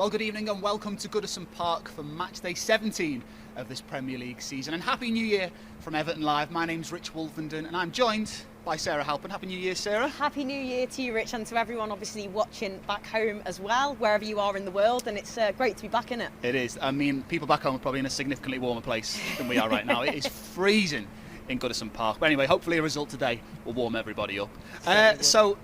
Well, good evening and welcome to Goodison Park for match day 17 of this Premier League season. And Happy New Year from Everton Live. My name's Rich Wolfenden and I'm joined by Sarah Halpin. Happy New Year, Sarah. Happy New Year to you, Rich, and to everyone obviously watching back home as well, wherever you are in the world. And it's great to be back in it. It is. I mean, people back home are probably in a significantly warmer place than we are right now. It is freezing in Goodison Park. But anyway, hopefully a result today will warm everybody up. So,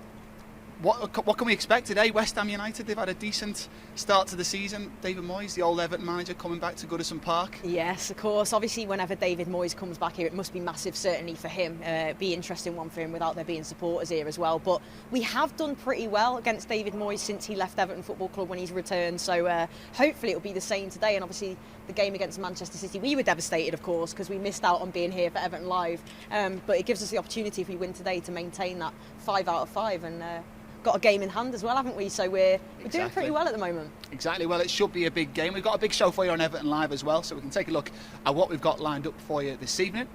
what can we expect today? West Ham United, they've had a decent start to the season. David Moyes, the old Everton manager, coming back to Goodison Park. Yes, of course. Obviously, whenever David Moyes comes back here, it must be massive, certainly for him. Be interesting one for him without there being supporters here as well. But we have done pretty well against David Moyes since he left Everton Football Club when he's returned. So hopefully it'll be the same today. And obviously the game against Manchester City, we were devastated, of course, because we missed out on being here for Everton Live. But it gives us the opportunity, if we win today, to maintain that 5 out of 5 and got a game in hand as well, haven't we? So we're doing pretty well at the moment. Exactly. Well, it should be a big game. We've got a big show for you on Everton Live as well, so we can take a look at what we've got lined up for you this evening.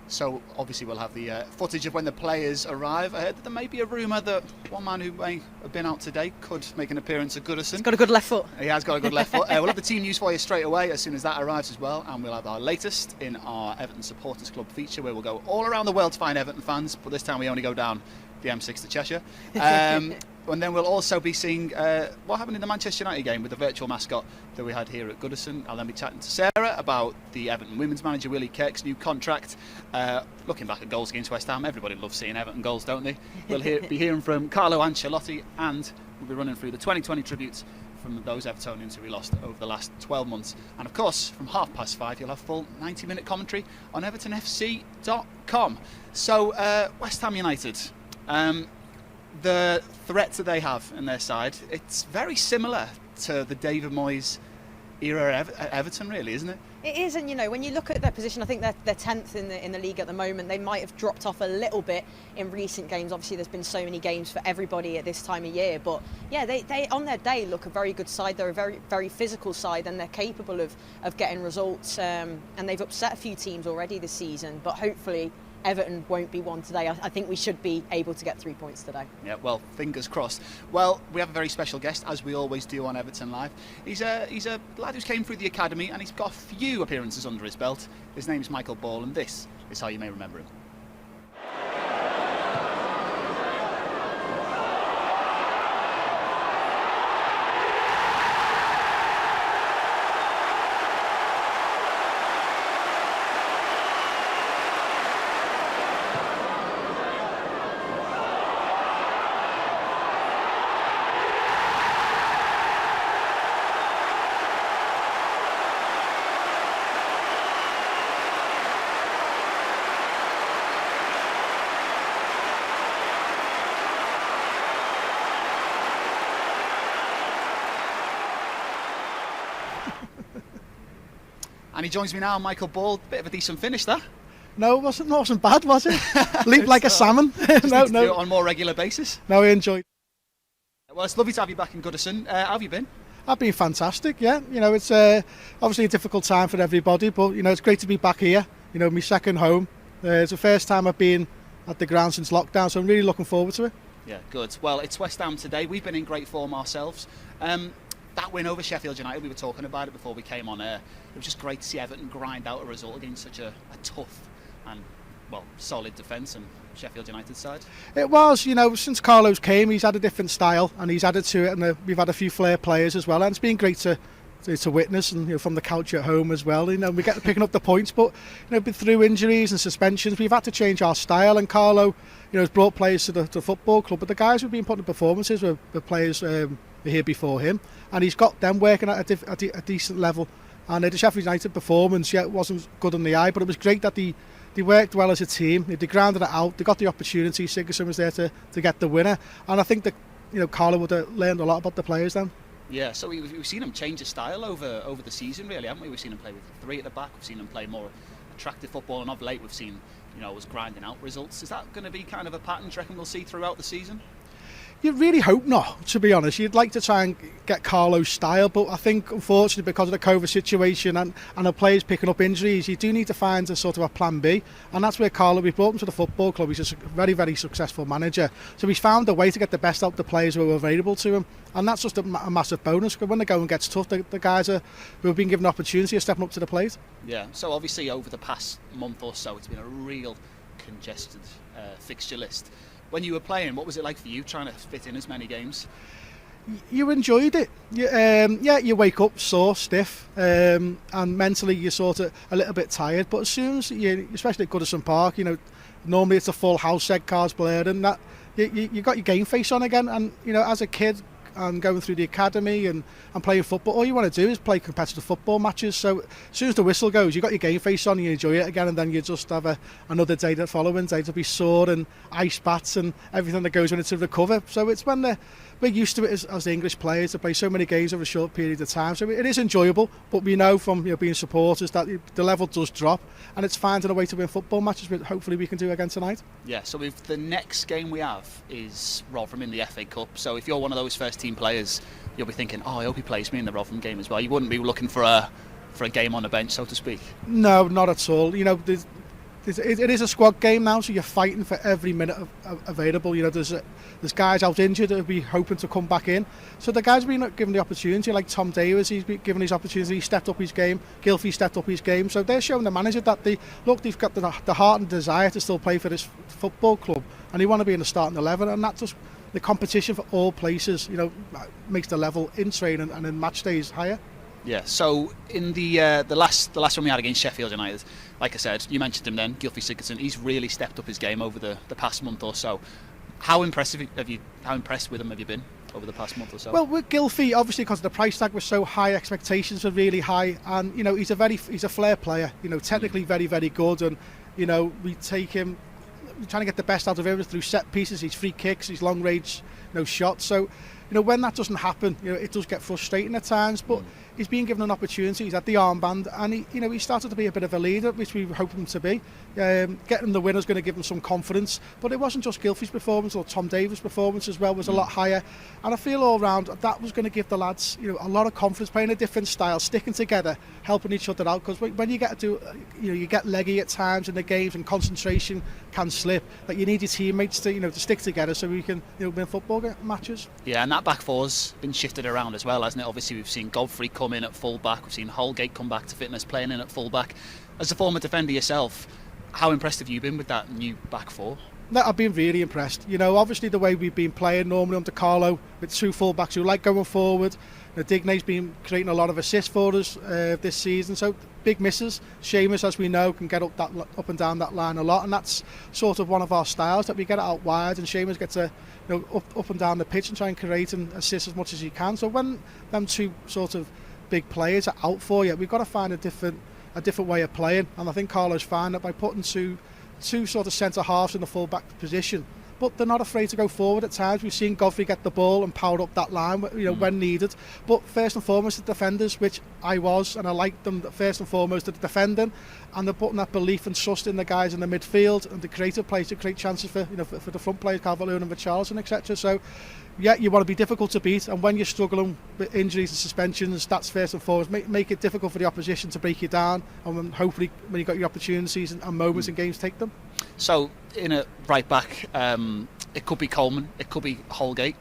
So obviously we'll have the footage of when the players arrive. I heard that there may be a rumour that one man who may have been out today could make an appearance at Goodison. He's got a good left foot. He has got a good left foot. We'll have the team news for you straight away as soon as that arrives as well, and we'll have our latest in our Everton Supporters Club feature, where we'll go all around the world to find Everton fans, but this time we only go down the M6 to Cheshire. And then we'll also be seeing what happened in the Manchester United game with the virtual mascot that we had here at Goodison. I'll then be chatting to Sarah about the Everton women's manager Willie Kirk's new contract. Looking back at goals against West Ham, everybody loves seeing Everton goals, don't they? We'll be hearing from Carlo Ancelotti, and we'll be running through the 2020 tributes from those Evertonians who we lost over the last 12 months. And of course, from 5:30, you'll have full 90-minute commentary on EvertonFC.com. So, West Ham United. The threats that they have in their side, it's very similar to the David Moyes era at Everton, really, isn't it? It is, and you know, when you look at their position, I think they're 10th in the league at the moment. They might have dropped off a little bit in recent games. Obviously, there's been so many games for everybody at this time of year. But yeah, they on their day look a very good side. They're a very, very physical side, and they're capable of getting results. And they've upset a few teams already this season. But hopefully Everton won't be one today. I think we should be able to get 3 points today. Yeah, well, fingers crossed. Well, we have a very special guest, as we always do on Everton Live. He's a lad who's came through the academy, and he's got a few appearances under his belt. His name's Michael Ball, and this is how you may remember him. And he joins me now, Michael Ball. Bit of a decent finish there. No, it wasn't bad, was it? Leaped like a salmon. No. Do it on a more regular basis. No, I enjoyed it. Well, it's lovely to have you back in Goodison. How have you been? I've been fantastic, yeah. You know, it's obviously a difficult time for everybody, but, you know, it's great to be back here. You know, my second home. It's the first time I've been at the ground since lockdown, so I'm really looking forward to it. Yeah, good. Well, it's West Ham today. We've been in great form ourselves. That win over Sheffield United, we were talking about it before we came on air. It was just great to see Everton grind out a result against such a tough and, well, solid defence and Sheffield United side. It was, you know, since Carlo's came, he's had a different style and he's added to it, and we've had a few flair players as well, and it's been great to witness, and, you know, from the couch at home as well. You know, we get picking up the points, but, you know, through injuries and suspensions, we've had to change our style. And Carlo, you know, has brought players to the football club, but the guys who've been putting performances were players here before him, and he's got them working at a decent level. And the Sheffield United performance, yeah, it wasn't good on the eye, but it was great that they worked well as a team. They grounded it out. They got the opportunity. Sigurdsson was there to get the winner, and I think that, you know, Carlo would have learned a lot about the players then. Yeah, so we've seen him change his style over the season, really, haven't we? We've seen him play with 3 at the back. We've seen him play more attractive football, and of late we've seen, you know, us grinding out results. Is that going to be kind of a pattern, do you reckon, we'll see throughout the season? You really hope not, to be honest. You'd like to try and get Carlo's style, but I think, unfortunately, because of the COVID situation and the players picking up injuries, you do need to find a sort of a plan B, and that's where Carlo, we brought him to the football club. He's a very, very successful manager, so he's found a way to get the best out of the players who are available to him, and that's just a massive bonus, because when the going gets tough, the guys who have been given opportunity are stepping up to the plate. Yeah, so obviously over the past month or so, it's been a real congested fixture list. When you were playing, what was it like for you trying to fit in as many games? You enjoyed it. You wake up sore, stiff, and mentally you're sort of a little bit tired. But as soon as you, especially at Goodison Park, normally it's a full house, egg cards blaring, that you got your game face on again. And as a kid and going through the academy and playing football, all you want to do is play competitive football matches. So as soon as the whistle goes, you got your game face on and you enjoy it again, and then you just have another day, the following day, to be sore and ice baths and everything that goes into recover. So it's when we're used to it as the English players to play so many games over a short period of time. So it is enjoyable, but we know from being supporters that the level does drop, and it's finding a way to win football matches, which hopefully we can do again tonight. Yeah, so the next game we have is Rotherham in the FA Cup. So if you're one of those first team players, you'll be thinking, I hope he plays me in the Rotherham game as well. You wouldn't be looking for a game on the bench, so to speak. No, not at all. It is a squad game now, so you're fighting for every minute available. There's guys out injured that will be hoping to come back in. So the guys have been given the opportunity, like Tom Davies, he's been given his opportunity, he stepped up his game, Gylfi stepped up his game. So they're showing the manager that they've got the heart and desire to still play for this football club, and they want to be in the starting 11, and that just, the competition for all places, makes the level in training and in match days higher. Yeah, so in the last one we had against Sheffield United, like I said, you mentioned him then, Gylfi Sigurdsson, he's really stepped up his game over the past month or so. How impressed with him have you been over the past month or so? Well, with Gylfi, obviously because the price tag was so high, expectations were really high, and he's a flair player, technically very, very good, and we take him, we're trying to get the best out of him through set pieces, his free kicks, his long range shots. So when that doesn't happen, it does get frustrating at times, but he's been given an opportunity, he's had the armband, and he started to be a bit of a leader, which we hope him to be. Getting the winner's going to give him some confidence, but it wasn't just Gylfi's performance, or Tom Davies' performance as well was a lot higher, and I feel all round that was going to give the lads a lot of confidence, playing a different style, sticking together, helping each other out, because when you get to you get leggy at times in the games and concentration can slip, that you need your teammates to stick together so we can win football matches. Yeah, and that back four's been shifted around as well, hasn't it? Obviously we've seen Godfrey come in at full back, we've seen Holgate come back to fitness playing in at full back. As a former defender yourself, how impressed have you been with that new back four? No, I've been really impressed. Obviously the way we've been playing normally under Carlo with two full backs who like going forward. Digne's been creating a lot of assists for us this season, so big misses. Seamus, as we know, can get up and down that line a lot, and that's sort of one of our styles, that we get it out wide and Seamus gets up and down the pitch and try and create and assist as much as he can. So when them two sort of big players are out for you, we've got to find a different way of playing, and I think Carlo's found that by putting two sort of centre halves in the full back position, but they're not afraid to go forward at times. We've seen Godfrey get the ball and power up that line when needed, but first and foremost the defenders, which I was, and I liked them first and foremost at the defending, and they're putting that belief and trust in the guys in the midfield and the creative players to create chances for the front players, Calvert-Lewin and Richarlison, etc. So yeah, you want to be difficult to beat, and when you're struggling with injuries and suspensions, that's first and foremost. Make it difficult for the opposition to break you down, and hopefully when you've got your opportunities and moments in games, take them. So in a right back, it could be Coleman, it could be Holgate.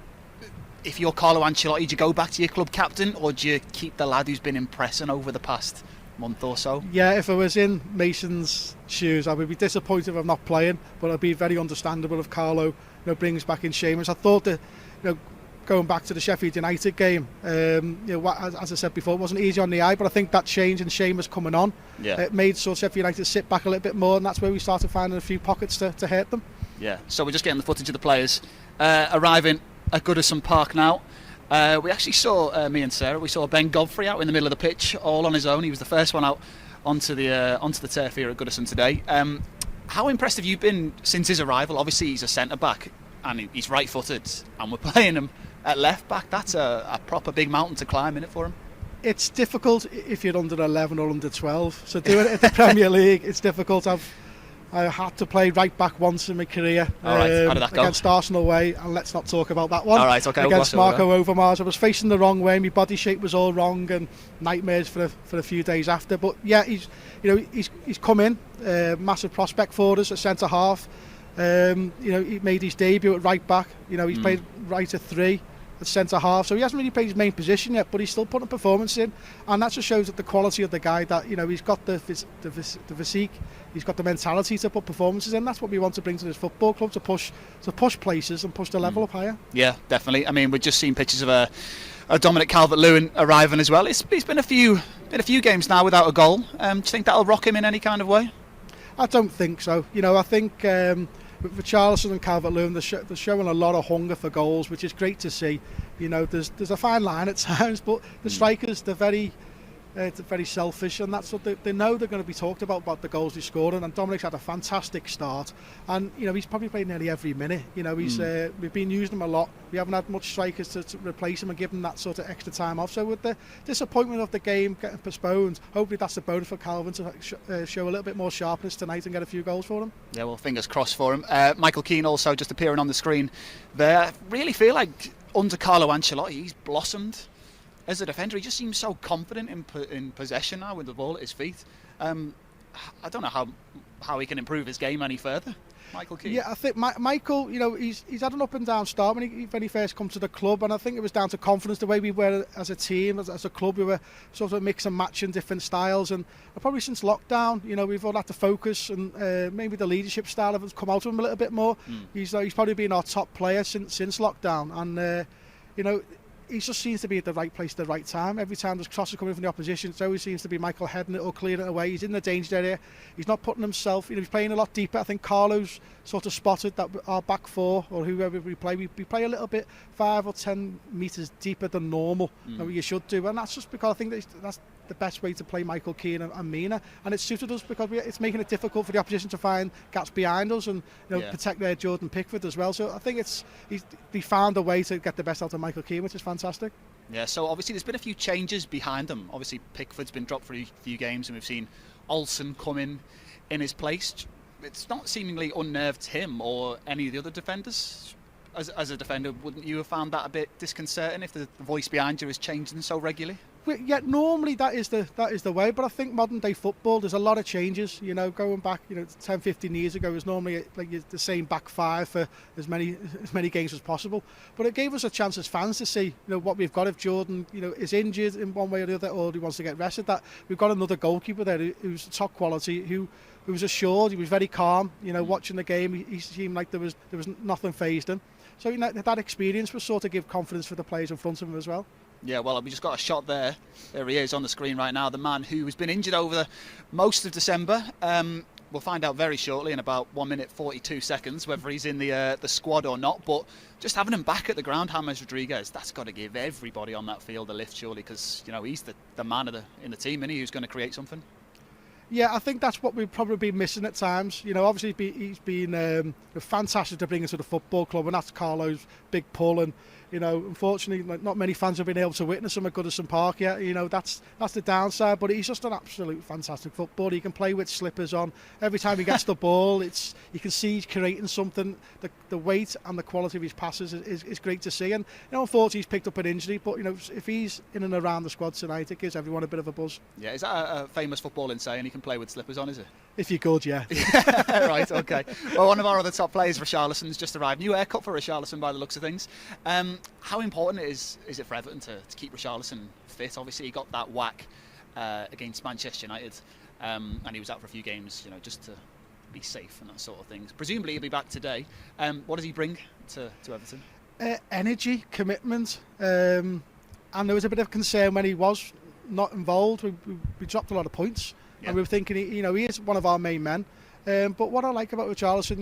If you're Carlo Ancelotti, do you go back to your club captain, or do you keep the lad who's been impressing over the past month or so? Yeah, if I was in Mason's shoes, I would be disappointed if I'm not playing, but I'd be very understandable if Carlo brings back in Seamus. I thought that going back to the Sheffield United game, as I said before, it wasn't easy on the eye, but I think that change in Seamus coming on, it made Sheffield United sit back a little bit more, and that's where we started finding a few pockets to hurt them. Yeah, so we're just getting the footage of the players arriving at Goodison Park now. We actually saw, me and Sarah, we saw Ben Godfrey out in the middle of the pitch, all on his own. He was the first one out onto the turf here at Goodison today. How impressed have you been since his arrival? Obviously he's a centre-back, and he's right-footed, and we're playing him at left-back. That's a proper big mountain to climb, isn't it, for him? It's difficult if you're under 11 or under 12. So doing it at the Premier League, it's difficult. I had to play right back once in my career All right. How did that go? against Arsenal away, and let's not talk about that one. All right, okay, against Marco Overmars. I was facing the wrong way, my body shape was all wrong, and nightmares for a few days after. But yeah, he's come in, massive prospect for us at centre half. He made his debut at right back. He's played right at 3. Centre half, so he hasn't really played his main position yet, but he's still putting a performance in, and that just shows that the quality of the guy, that he's got the physique, he's got the mentality to put performances in. That's what we want to bring to this football club, to push places and push the level up higher. Yeah, definitely. I mean, we've just seen pictures of a Dominic Calvert-Lewin arriving as well. He's been a few games now without a goal. Do you think that'll rock him in any kind of way? I don't think so. I think with Richarlison and Calvert-Lewin, they're showing a lot of hunger for goals, which is great to see. There's a fine line at times, but the strikers, they're very selfish, and that's what they know they're going to be talked about the goals they scored. And Dominic's had a fantastic start, and he's probably played nearly every minute. We've been using him a lot. We haven't had much strikers to replace him and give him that sort of extra time off. So with the disappointment of the game getting postponed, hopefully that's a bonus for Calvin to show a little bit more sharpness tonight and get a few goals for him. Yeah, well, fingers crossed for him. Michael Keane also just appearing on the screen there. I really feel like under Carlo Ancelotti, he's blossomed as a defender. He just seems so confident in possession now with the ball at his feet. I don't know how he can improve his game any further. Michael Keane. Yeah, I think Michael, he's had an up and down start when he first come to the club, and I think it was down to confidence, the way we were as a team, as a club. We were sort of mix and matching different styles, and probably since lockdown, we've all had to focus, and maybe the leadership style has come out of him a little bit more. He's probably been our top player since lockdown, and he just seems to be at the right place at the right time. Every time there's crosses coming from the opposition, it always seems to be Michael heading it or clearing it away. He's in the danger area. He's not putting himself, he's playing a lot deeper. I think Carlo's sort of spotted that our back four, or whoever we play a little bit 5 or 10 metres deeper than normal, and you should do. And that's just because I think that's the best way to play Michael Keane and Mina, and it suited us because it's making it difficult for the opposition to find gaps behind us and protect their Jordan Pickford as well. So I think they found a way to get the best out of Michael Keane, which is fantastic. Yeah, so obviously there's been a few changes behind them. Obviously Pickford's been dropped for a few games, and we've seen Olsen come in his place. It's not seemingly unnerved him or any of the other defenders. As a defender, wouldn't you have found that a bit disconcerting if the voice behind you is changing so regularly? Yeah, normally that is the way, but I think modern day football, there's a lot of changes. Going back 10, 15 years ago, it was normally like the same back 5 for as many games as possible. But it gave us a chance as fans to see what we've got. If Jordan is injured in one way or the other, or he wants to get rested, that we've got another goalkeeper there who's top quality, who was assured. He was very calm. Watching the game, he seemed like there was nothing fazed him. So that experience was sort of give confidence for the players in front of him as well. Yeah, well, we just got a shot there. There he is on the screen right now, the man who has been injured over most of December. We'll find out very shortly, in about 1 minute 42 seconds, whether he's in the squad or not. But just having him back at the ground, James Rodriguez, that's got to give everybody on that field a lift, surely, because he's the man in the team, isn't he, who's going to create something. Yeah, I think that's what we've probably been missing at times. Obviously he's been fantastic to bring into the football club, and that's Carlo's big pull. And unfortunately, not many fans have been able to witness him at Goodison Park yet. That's the downside. But he's just an absolute fantastic footballer. He can play with slippers on. Every time he gets the ball, you can see he's creating something. The weight and the quality of his passes is great to see. And unfortunately, he's picked up an injury. But if he's in and around the squad tonight, it gives everyone a bit of a buzz. Yeah, is that a famous footballing saying? He can play with slippers on, is it? If you could, yeah. Right, okay. Well, one of our other top players, Richarlison's just arrived. New haircut for Richarlison by the looks of things. How important is it for Everton to keep Richarlison fit? Obviously, he got that whack against Manchester United, and he was out for a few games, just to be safe and that sort of thing. Presumably, he'll be back today. What does he bring to Everton? Energy, commitment, and there was a bit of concern when he was not involved. We dropped a lot of points. Yeah. And we were thinking, he is one of our main men. But what I like about Richarlison,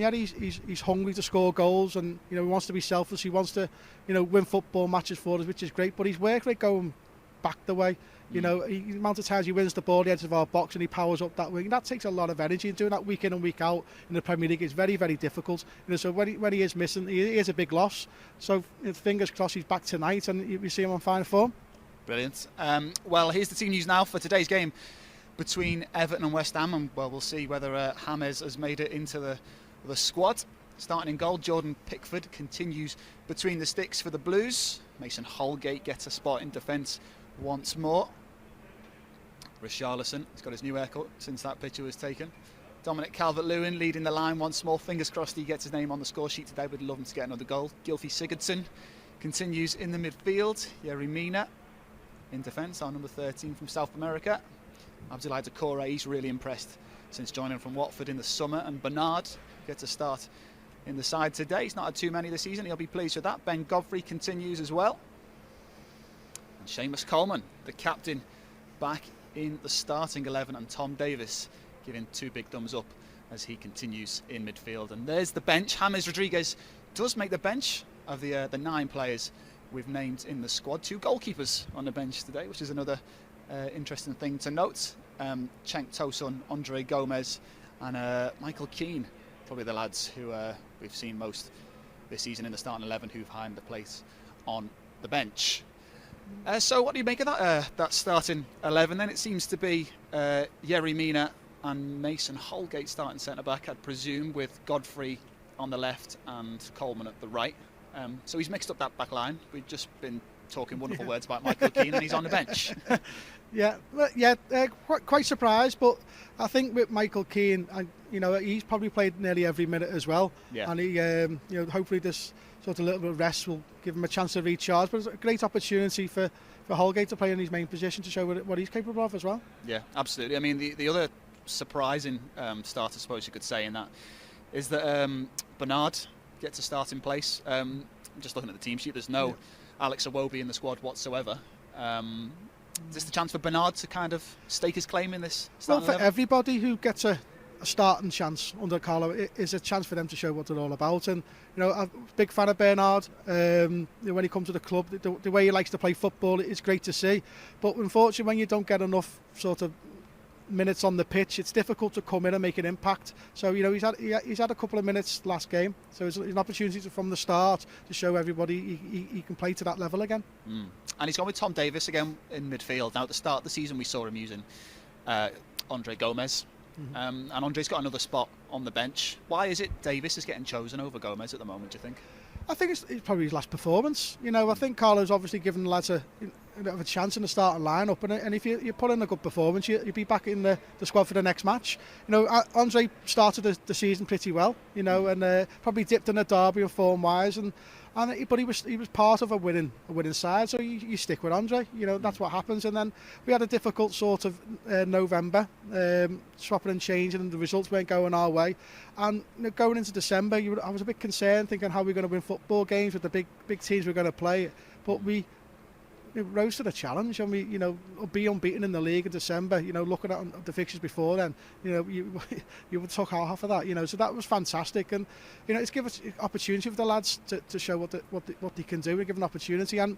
he's hungry to score goals, and he wants to be selfless. He wants to, win football matches for us, which is great. But his work rate going back the way, the amount of times he wins the ball at the edge of our box and he powers up that wing, that takes a lot of energy. And doing that week in and week out in the Premier League is very, very difficult. So when he is missing, he is a big loss. So fingers crossed he's back tonight and we see him on fine form. Brilliant. Well, here's the team news now for today's game. between Everton and West Ham, and well, we'll see whether James has made it into the squad. Starting in goal, Jordan Pickford continues between the sticks for the Blues. Mason Holgate gets a spot in defence once more. Richarlison has got his new haircut since that picture was taken. Dominic Calvert-Lewin leading the line once more. Fingers crossed he gets his name on the score sheet today. We'd love him to get another goal. Gylfi Sigurdsson continues in the midfield. Yerry Mina in defence, our number 13 from South America. Abdoulaye Doucouré, he's really impressed since joining from Watford in the summer. And Bernard gets a start in the side today. He's not had too many this season. He'll be pleased with that. Ben Godfrey continues as well. And Seamus Coleman, the captain, back in the starting 11, and Tom Davis giving 2 big thumbs up as he continues in midfield. And there's the bench. James Rodriguez does make the bench of the 9 players we've named in the squad. 2 goalkeepers on the bench today, which is another interesting thing to note. Cenk Tosun, Andre Gomez and Michael Keane, probably the lads who we've seen most this season in the starting 11 who've earned the place on the bench. So what do you make of that starting 11 then? It seems to be Yerry Mina and Mason Holgate starting centre-back, I'd presume, with Godfrey on the left and Coleman at the right. So he's mixed up that back line. We've just been talking wonderful words about Michael Keane, and he's on the bench. Quite surprised, but I think with Michael Keane, he's probably played nearly every minute as well. Yeah. And he, hopefully this sort of little bit of rest will give him a chance to recharge. But it's a great opportunity for Holgate to play in his main position to show what he's capable of as well. Yeah, absolutely. I mean, the other surprising start, I suppose you could say, in that is that Bernard gets a start in place. Just looking at the team sheet, there's no Alex Iwobi in the squad whatsoever. Is this the chance for Bernard to kind of stake his claim in this? Well, for everybody who gets a starting chance under Carlo, it is a chance for them to show what they're all about. And I'm a big fan of Bernard. When he comes to the club, the way he likes to play football, it's great to see. But unfortunately, when you don't get enough sort of minutes on the pitch, it's difficult to come in and make an impact. So he's had a couple of minutes last game, so it's an opportunity from the start to show everybody he can play to that level again. And he's gone with Tom Davis again in midfield. Now at the start of the season we saw him using Andre Gomez, and Andre's got another spot on the bench. Why is it Davis is getting chosen over Gomez at the moment, do you think? I think it's probably his last performance. I think Carlo's obviously given the lads a bit of a chance in the starting lineup, and if you put in a good performance, you'll be back in the squad for the next match. Andre started the season pretty well, and probably dipped in a derby of form-wise, but he was part of a winning side, so you stick with Andre. That's what happens. And then we had a difficult sort of November, swapping and changing, and the results weren't going our way. And going into December, I was a bit concerned, thinking how we're going to win football games with the big teams we're going to play. But we rose to the challenge, and we be unbeaten in the league in December. Looking at the fixtures before then, you took half of that. So that was fantastic, and it's given us opportunity for the lads to show what they can do and give an opportunity. And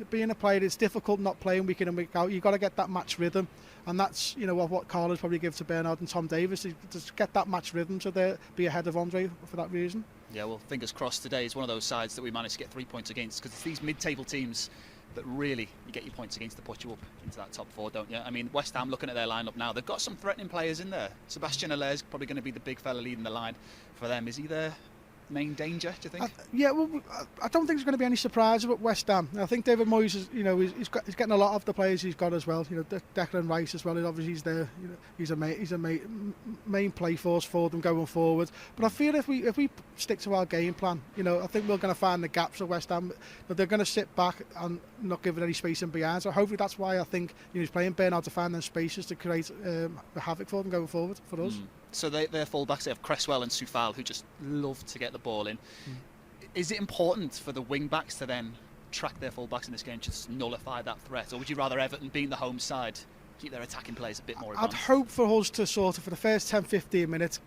being a player, it's difficult not playing week in and week out. You've got to get that match rhythm, and that's what Carlos probably gives to Bernard and Tom Davis, to get that match rhythm, so they'll be ahead of Andre for that reason. Yeah, well, fingers crossed today is one of those sides that we managed to get 3 points against, because it's these mid-table teams that really you get your points against to put you up into that top 4, don't you? I mean, West Ham, looking at their lineup now, they've got some threatening players in there. Sebastian Haller's probably going to be the big fella leading the line for them. Is he their main danger, do you think? I don't think there's going to be any surprises with West Ham. I think David Moyes is, he's getting a lot of the players he's got as well. Declan Rice as well. Obviously, he's there. He's a main play force for them going forward. But I feel if we stick to our game plan, I think we're going to find the gaps of West Ham. That they're going to sit back and not give it any space in behind. So hopefully that's why I think he's playing Bernard to find those spaces to create havoc for them going forward for us. So their full-backs, they have Cresswell and Soufal, who just love to get the ball in. Is it important for the wing-backs to then track their full-backs in this game, just nullify that threat? Or would you rather Everton, being the home side, keep their attacking players a bit more advanced? I'd hope for us to sort of, for the first 10-15 minutes,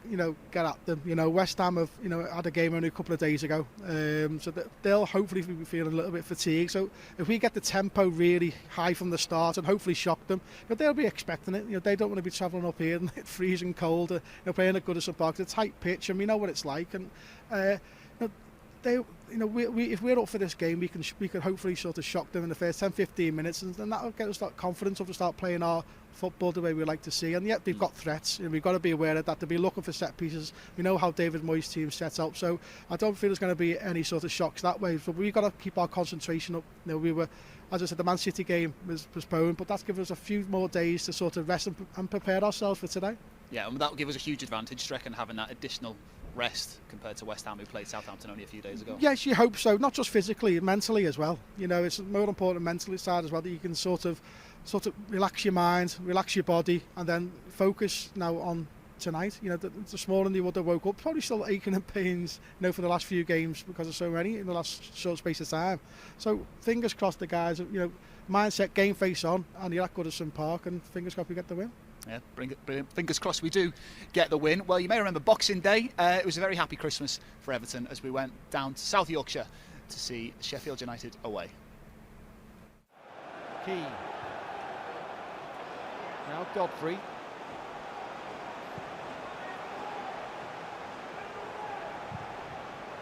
get at them. West Ham have, had a game only a couple of days ago, so they'll hopefully be feeling a little bit fatigued. So if we get the tempo really high from the start and hopefully shock them, they'll be expecting it. They don't want to be travelling up here and it's freezing cold, playing at Goodison Park. It's a tight pitch, and we know what it's like. And if we're up for this game, we can hopefully sort of shock them in the first 10-15 minutes, and that'll get us that confidence to start playing our football the way we like to see, and yet they've got threats, and we've got to be aware of that. They'll be looking for set pieces. We know how David Moyes' team sets up, so I don't feel there's going to be any sort of shocks that way, but we've got to keep our concentration up. We were, as I said, the Man City game was postponed, but that's given us a few more days to sort of rest and prepare ourselves for today. Yeah, and that will give us a huge advantage, do you reckon, having that additional rest compared to West Ham, who played Southampton only a few days ago? Yes, you hope so. Not just physically, mentally as well. It's more important mentally side as well, that you can sort of relax your mind, relax your body, and then focus now on tonight. This morning you would have woke up probably still aching and pains, for the last few games because of so many in the last short space of time. So fingers crossed the guys, mindset, game face on, and you're at Goodison Park, and fingers crossed we get the win. Yeah, brilliant. Fingers crossed we do get the win. Well, you may remember Boxing Day. It was a very happy Christmas for Everton as we went down to South Yorkshire to see Sheffield United away. Keane. Now Godfrey.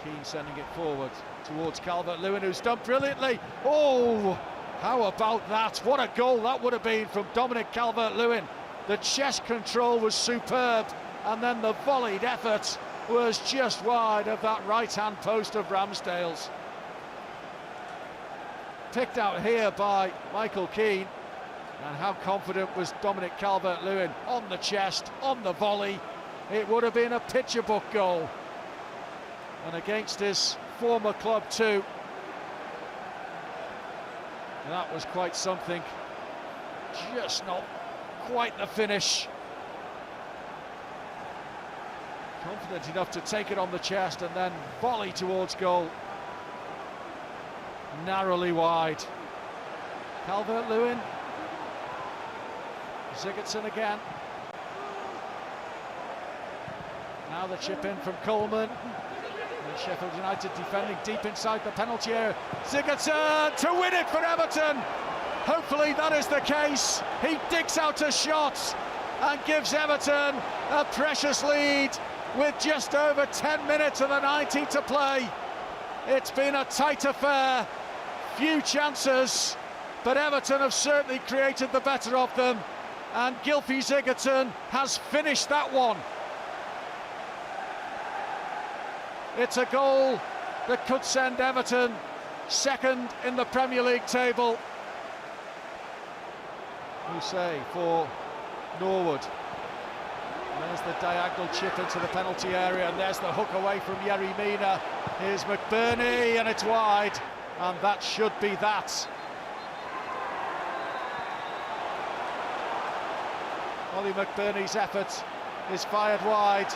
Keane sending it forward towards Calvert-Lewin, who's done brilliantly. Oh, how about that? What a goal that would have been from Dominic Calvert-Lewin. The chest control was superb, and then the volleyed effort was just wide of that right-hand post of Ramsdale's. Picked out here by Michael Keane, and how confident was Dominic Calvert-Lewin on the chest, on the volley. It would have been a picture book goal, and against his former club too. That was quite something. Just not quite the finish. Confident enough to take it on the chest and then volley towards goal. Narrowly wide. Calvert-Lewin. Sigurdsson again. Now the chip in from Coleman. And Sheffield United defending deep inside the penalty area. Sigurdsson to win it for Everton. Hopefully that is the case. He digs out a shot and gives Everton a precious lead with just over 10 minutes of the 90 to play. It's been a tight affair, few chances, but Everton have certainly created the better of them, and Gylfi Sigurdsson has finished that one. It's a goal that could send Everton second in the Premier League table. Say for Norwood. And there's the diagonal chip into the penalty area, and there's the hook away from Yerry Mina. Here's McBurney, and it's wide, and that should be that. Ollie McBurney's effort is fired wide.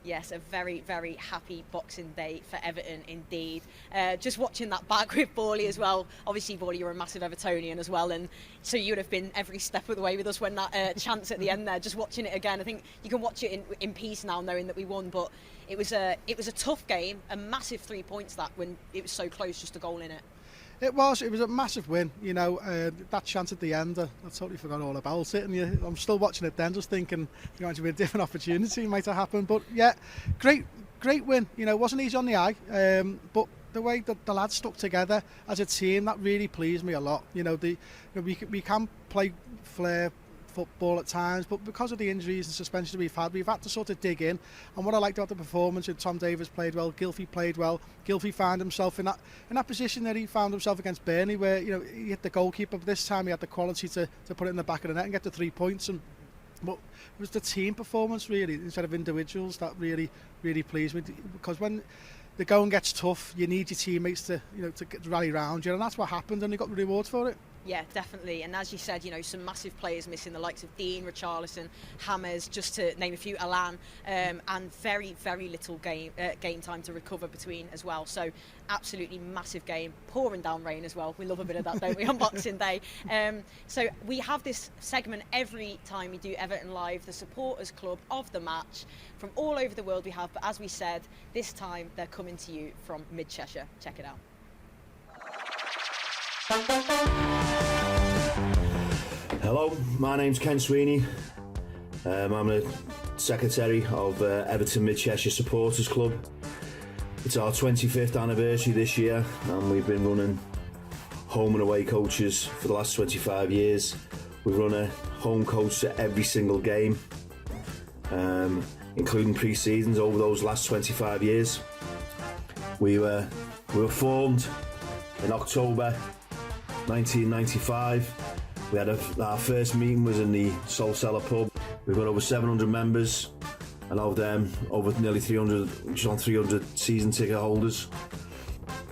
Yes, a very, very happy Boxing Day for Everton indeed. Just watching that back with Bally as well. Obviously, Bally, you're a massive Evertonian as well, and so you would have been every step of the way with us when that chance at the end there. Just watching it again, I think you can watch it in peace now, knowing that we won. But it was a tough game, a massive 3 points that when it was so close, just a goal in it. It was a massive win, that chance at the end, I totally forgot all about it, and I'm still watching it then, just thinking, to be a different opportunity might have happened, but yeah, great win, wasn't easy on the eye, but the way that the lads stuck together as a team, that really pleased me a lot. We can play flair football at times, but because of the injuries and suspensions we've had to sort of dig in. And what I liked about the performance, Tom Davies played well, Gylfi played well. Gylfi found himself in that position that he found himself against Burnley, where he hit the goalkeeper, but this time he had the quality to put it in the back of the net and get the 3 points. But it was the team performance really, instead of individuals, that really pleased me, because when the going gets tough, you need your teammates to rally around you, and that's what happened, and they got the rewards for it. Yeah, definitely. And as you said, some massive players missing, the likes of Dean, Richarlison, Hammers, just to name a few, Alan, and very, very little game time to recover between as well. So absolutely massive game, pouring down rain as well. We love a bit of that, don't we, on Boxing Day? So we have this segment every time we do Everton Live, the supporters club of the match from all over the world we have. But as we said, this time they're coming to you from mid-Cheshire. Check it out. Hello, my name's Ken Sweeney. I'm a secretary of Everton Mid-Cheshire Supporters Club. It's our 25th anniversary this year, and we've been running home and away coaches for the last 25 years. We've run a home coach at every single game, including pre-seasons over those last 25 years. We were formed in October 1995. We had our first meeting was in the Soul Cellar pub. We've got over 700 members, and of them, over nearly 300, just on 300 season ticket holders.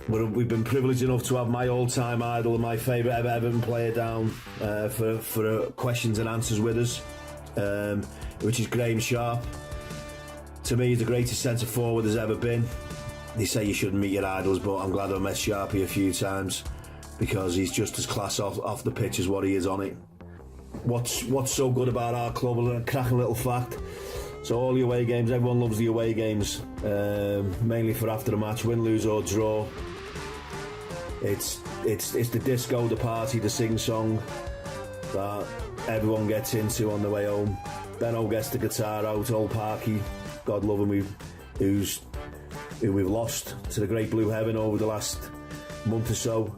We've been privileged enough to have my all-time idol and my favourite ever Everton player down for questions and answers with us, which is Graham Sharp. To me, he's the greatest centre forward there's ever been. They say you shouldn't meet your idols, but I'm glad I've met Sharpie a few times, because he's just as class off the pitch as what he is on it. What's so good about our club? A cracking little fact. So all the away games, everyone loves the away games, mainly for after the match, win, lose or draw. It's the disco, the party, the sing-song that everyone gets into on the way home. Benno gets the guitar out, old Parky, God love him, who we've lost to the great blue heaven over the last month or so.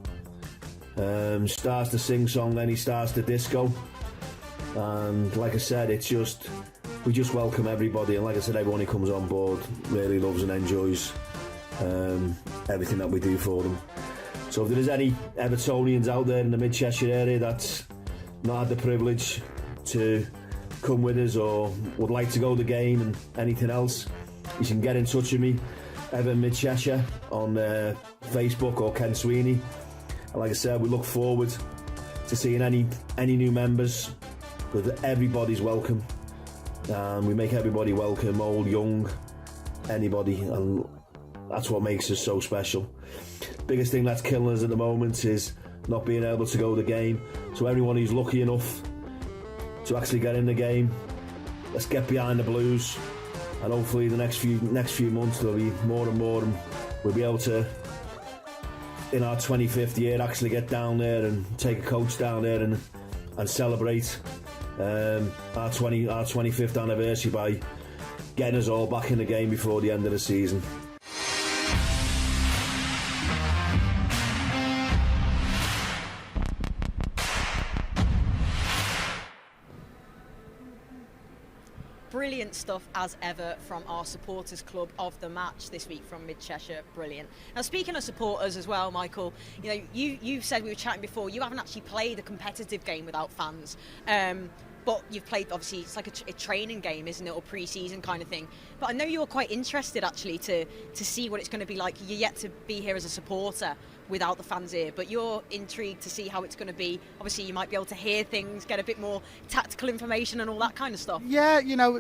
Starts the sing-song, then he starts the disco. And like I said, we just welcome everybody, and like I said, everyone who comes on board really loves and enjoys everything that we do for them. So if there is any Evertonians out there in the Mid-Cheshire area that's not had the privilege to come with us or would like to go to the game and anything else, you can get in touch with me, Everton Mid-Cheshire, on Facebook, or Ken Sweeney. And like I said, we look forward to seeing any new members, because everybody's welcome. We make everybody welcome, old, young, anybody, and that's what makes us so special. Biggest thing that's killing us at the moment is not being able to go to the game. So everyone who's lucky enough to actually get in the game, let's get behind the Blues, and hopefully the next few months there'll be more and more, and we'll be able to, in our 25th year, actually get down there and take a coach down there and celebrate our 25th anniversary by getting us all back in the game before the end of the season. Brilliant stuff as ever from our supporters club of the match this week from Mid-Cheshire. Brilliant. Now, speaking of supporters as well, Michael, you know, you said, we were chatting before, you haven't actually played a competitive game without fans. But you've played, obviously, it's like a training game, isn't it, or pre-season kind of thing. But I know you were quite interested, actually, to see what it's going to be like. You're yet to be here as a supporter without the fans here, but you're intrigued to see how it's going to be. Obviously, you might be able to hear things, get a bit more tactical information and all that kind of stuff. Yeah, you know,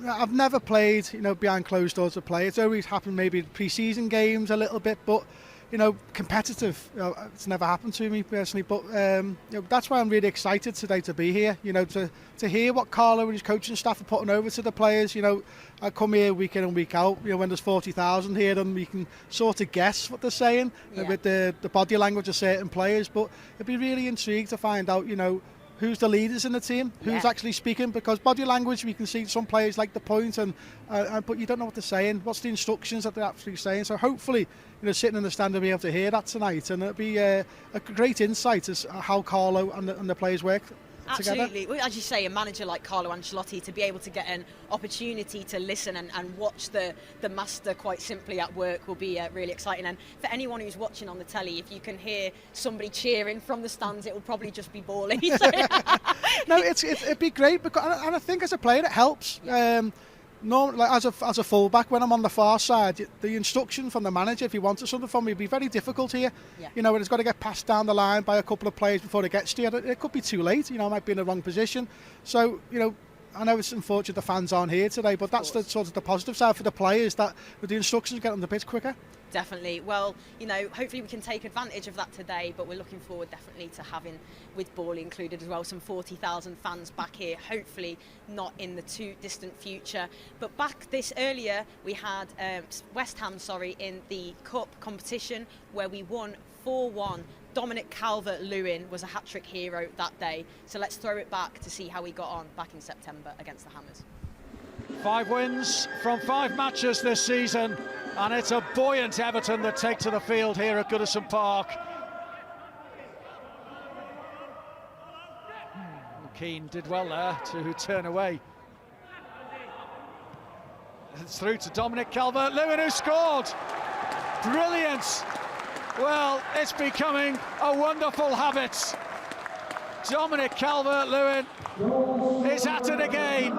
I've never played, you know, behind closed doors to play. It's always happened maybe in pre-season games a little bit, but you know, competitive, you know, it's never happened to me personally, but you know, that's why I'm really excited today to be here, you know, to hear what Carlo and his coaching staff are putting over to the players. You know, I come here week in and week out, you know, when there's 40,000 here, and we can sort of guess what they're saying, with the body language of certain players, but I'd be really intrigued to find out, you know, who's the leaders in the team, who's actually speaking, because body language, we can see some players like the point, but you don't know what they're saying. What's the instructions that they're actually saying? So hopefully, you know, sitting in the stand and be able to hear that tonight, and it'll be a great insight as how Carlo and the players work Absolutely. together. Well, as you say, a manager like Carlo Ancelotti, to be able to get an opportunity to listen and watch the master quite simply at work will be really exciting. And for anyone who's watching on the telly, if you can hear somebody cheering from the stands, it will probably just be Bally. No, it'd be great, because, and I think as a player it helps. Normally, like as a fullback, when I'm on the far side, the instruction from the manager, if he wanted something from me, would be very difficult here. You know, and it's got to get passed down the line by a couple of players before it gets to you. It could be too late. You know, I might be in the wrong position. So, you know, I know it's unfortunate the fans aren't here today, but that's the sort of the positive side for the players, that with the instructions get on the pitch quicker. Definitely. Well, you know, hopefully we can take advantage of that today, but we're looking forward definitely to having, with Bally included as well, some 40,000 fans back here, hopefully not in the too distant future. But back this earlier, we had West Ham, in the Cup competition where we won 4-1. Dominic Calvert-Lewin was a hat-trick hero that day. So let's throw it back to see how we got on back in September against the Hammers. 5 wins from 5 matches this season, and it's a buoyant Everton that take to the field here at Goodison Park. Keane did well there to turn away. It's through to Dominic Calvert-Lewin, who scored. Brilliant. Well, it's becoming a wonderful habit. Dominic Calvert-Lewin is at it again.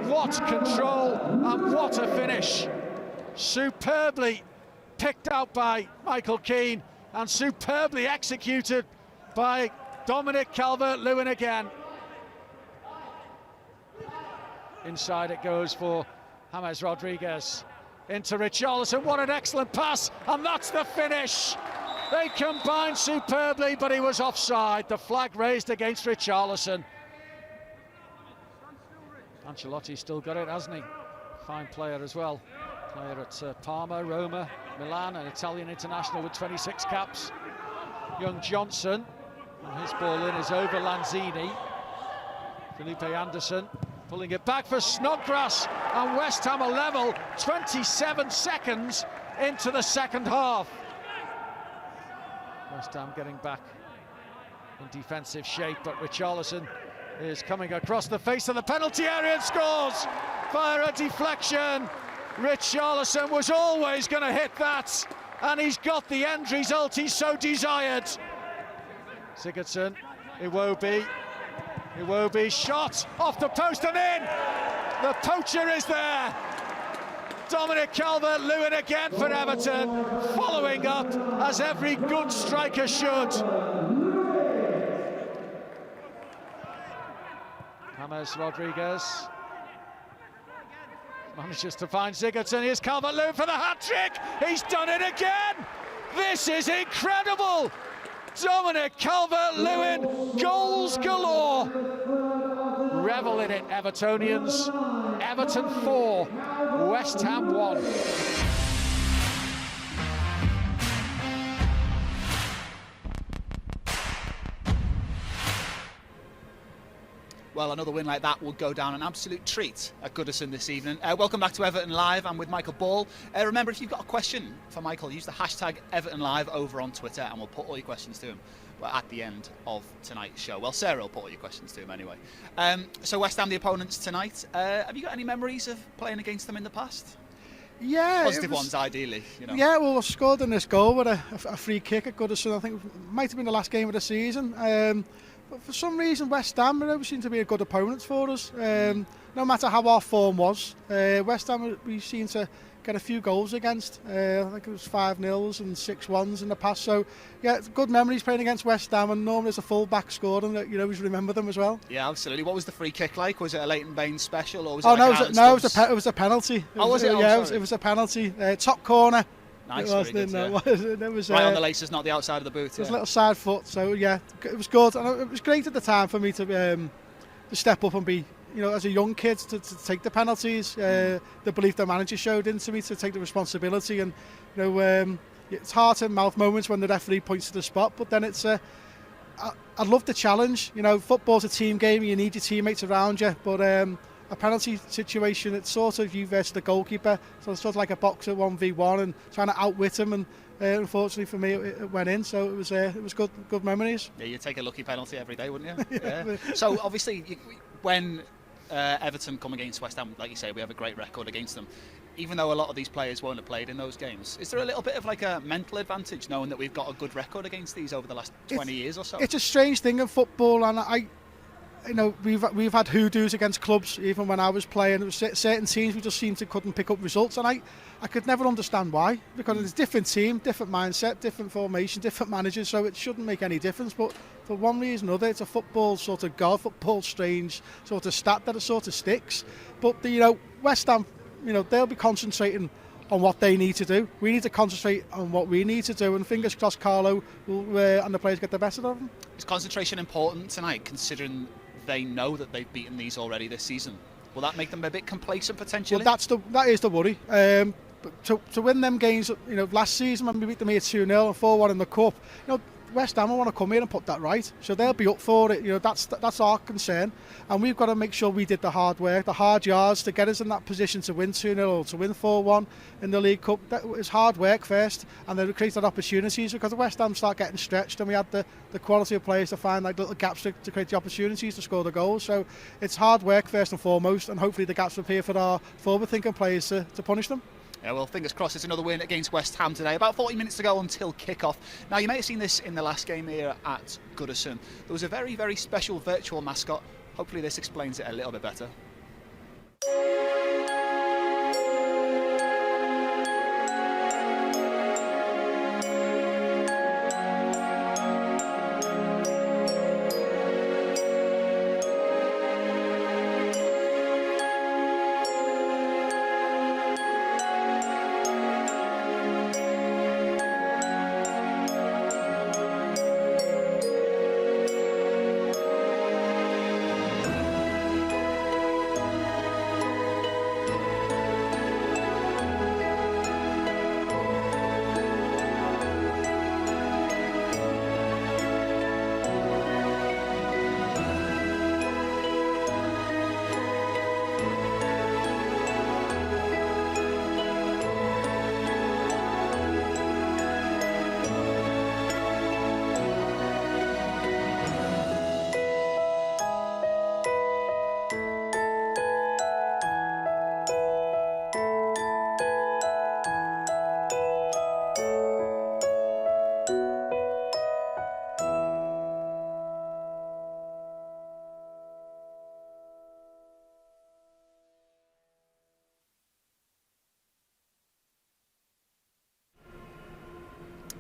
What control and what a finish. Superbly picked out by Michael Keane and superbly executed by Dominic Calvert-Lewin again. Inside it goes for James Rodriguez. Into Richarlison, what an excellent pass, and that's the finish. They combined superbly, but he was offside. The flag raised against Richarlison. Ancelotti's still got it, hasn't he? Fine player as well. Player at Parma, Roma, Milan, an Italian international with 26 caps. Young Johnson, and his ball in is over Lanzini. Felipe Anderson pulling it back for Snodgrass, and West Ham are level 27 seconds into the second half. West Ham getting back in defensive shape, but Richarlison is coming across the face of the penalty area and scores via a deflection. Richarlison was always going to hit that, and he's got the end result he so desired. Sigurdsson, Iwobi, shot off the post and in. The poacher is there. Dominic Calvert-Lewin again for Everton, following up as every good striker should. James Rodriguez manages to find Sigurdsson. Here's Calvert-Lewin for the hat-trick. He's done it again. This is incredible. Dominic Calvert-Lewin, goals galore. Revel in it, Evertonians. Everton 4, West Ham 1. Well, another win like that will go down an absolute treat at Goodison this evening. Welcome back to Everton Live. I'm with Michael Ball. Remember, if you've got a question for Michael, use the hashtag Everton Live over on Twitter, and we'll put all your questions to him at the end of tonight's show. Well, Sarah will put all your questions to him anyway. So West Ham, the opponents tonight. Have you got any memories of playing against them in the past? Yeah, positive ones, ideally. You know. Yeah, well, I scored in this goal with a free kick at Goodison. I think it might have been the last game of the season. But for some reason, West Ham always seemed to be a good opponent for us. No matter how our form was, West Ham we seemed to get a few goals against. I think it was 5-0s and 6-1s in the past. So, yeah, good memories playing against West Ham, and normally as a full-back scoring, you always remember them as well. Yeah, absolutely. What was the free kick like? Was it a Leighton Baines special, or was it? Oh no, it was a penalty. Was it? It was a penalty. Top corner. Nice, it was right on the laces, not the outside of the boot. It was a little side foot, so yeah, it was good, and it was great at the time for me to step up and be, as a young kid, to take the penalties. The belief the manager showed into me to take the responsibility, and it's heart-and-mouth moments when the referee points to the spot, but then it's I love the challenge. Football's a team game, you need your teammates around you, but a penalty situation, it's sort of you versus the goalkeeper, so it's sort of like a boxer 1v1 and trying to outwit him, and unfortunately for me it went in, so it was good memories. Yeah, you'd take a lucky penalty every day, wouldn't you? Yeah. So obviously when Everton come against West Ham, like you say, we have a great record against them, even though a lot of these players won't have played in those games. Is there a little bit of like a mental advantage knowing that we've got a good record against these over the last 20 years or so? It's a strange thing in football, and we've had hoodoos against clubs even when I was playing. There were certain teams we just seemed to couldn't pick up results, and I could never understand why, because it's a different team, different mindset, different formation, different managers, so it shouldn't make any difference. But for one reason or another, it's a football sort of god, football strange sort of stat that it sort of sticks. But West Ham, they'll be concentrating on what they need to do. We need to concentrate on what we need to do, and fingers crossed Carlo and the players get the best of them. Is concentration important tonight, considering they know that they've beaten these already this season? Will that make them a bit complacent potentially? Well, that is the worry. But to win them games, last season when we beat them here 2-0 and 4-1 in the cup, West Ham want to come in and put that right, so they'll be up for it. That's our concern, and we've got to make sure we did the hard work, the hard yards to get us in that position to win 2-0 or to win 4-1 in the League Cup. That was hard work first, and then we created opportunities because the West Ham start getting stretched, and we had the quality of players to find like little gaps to create the opportunities to score the goals. So it's hard work first and foremost, and hopefully the gaps appear for our forward-thinking players to punish them. Yeah, well, fingers crossed it's another win against West Ham today. About 40 minutes to go until kick-off. Now, you may have seen this in the last game here at Goodison. There was a very, very special virtual mascot. Hopefully this explains it a little bit better.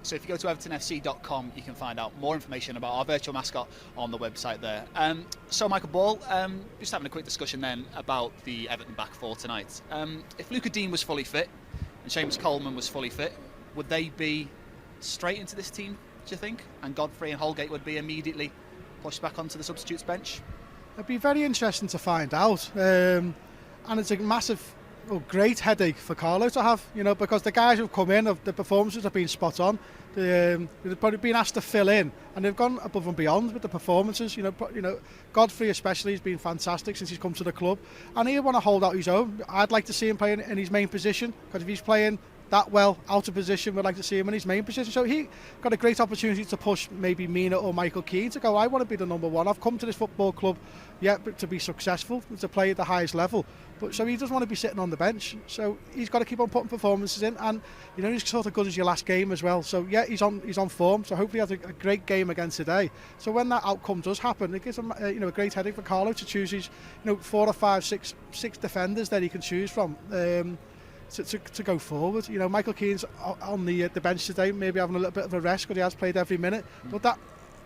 So if you go to evertonfc.com, you can find out more information about our virtual mascot on the website there. So Michael Ball, just having a quick discussion then about the Everton back four tonight. If Luca Dean was fully fit and Seamus Coleman was fully fit, would they be straight into this team, do you think? And Godfrey and Holgate would be immediately pushed back onto the substitutes bench? It'd be very interesting to find out. And it's a massive, great headache for Carlo to have, because the guys who've come in, the performances have been spot on. They've probably been asked to fill in, and they've gone above and beyond with the performances. Godfrey especially has been fantastic since he's come to the club, and he'll want to hold out his own. I'd like to see him playing in his main position, because if he's playing that well out of position, we'd like to see him in his main position. So he got a great opportunity to push maybe Mina or Michael Keane to go, I want to be the number one. I've come to this football club, but to be successful, to play at the highest level. But so he doesn't want to be sitting on the bench. So he's got to keep on putting performances in, and he's sort of good as your last game as well. So yeah, he's on form. So hopefully he has a great game again today. So when that outcome does happen, it gives him a great headache for Carlo to choose his 4 or 5, 6 defenders that he can choose from. To go forward. Michael Keane's on the bench today, maybe having a little bit of a rest because he has played every minute, but that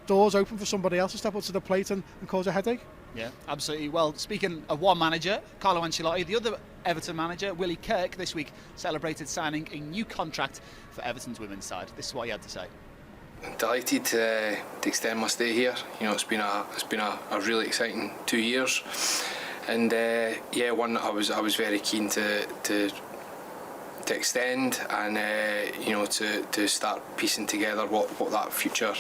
door's open for somebody else to step up to the plate and cause a headache. Yeah, absolutely. Well, speaking of one manager, Carlo Ancelotti, the other Everton manager, Willie Kirk, this week celebrated signing a new contract for Everton's women's side. This is what he had to say. I'm delighted to extend my stay here. It's been a really exciting 2 years, and one that I was very keen to extend and to start piecing together what that future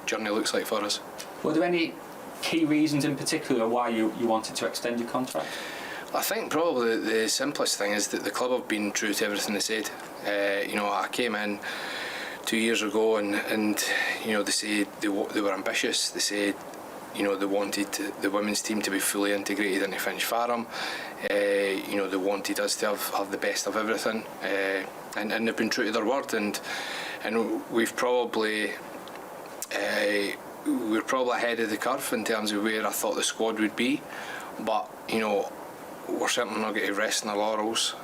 journey looks like for us. Were there any key reasons in particular why you wanted to extend your contract? I think probably the simplest thing is that the club have been true to everything they said. I came in 2 years ago and they said they were ambitious. They said they wanted the women's team to be fully integrated into Finch Farm. They wanted us to have the best of everything, and they've been true to their word. And we've probably we're probably ahead of the curve in terms of where I thought the squad would be. But we're certainly not going to rest on our laurels.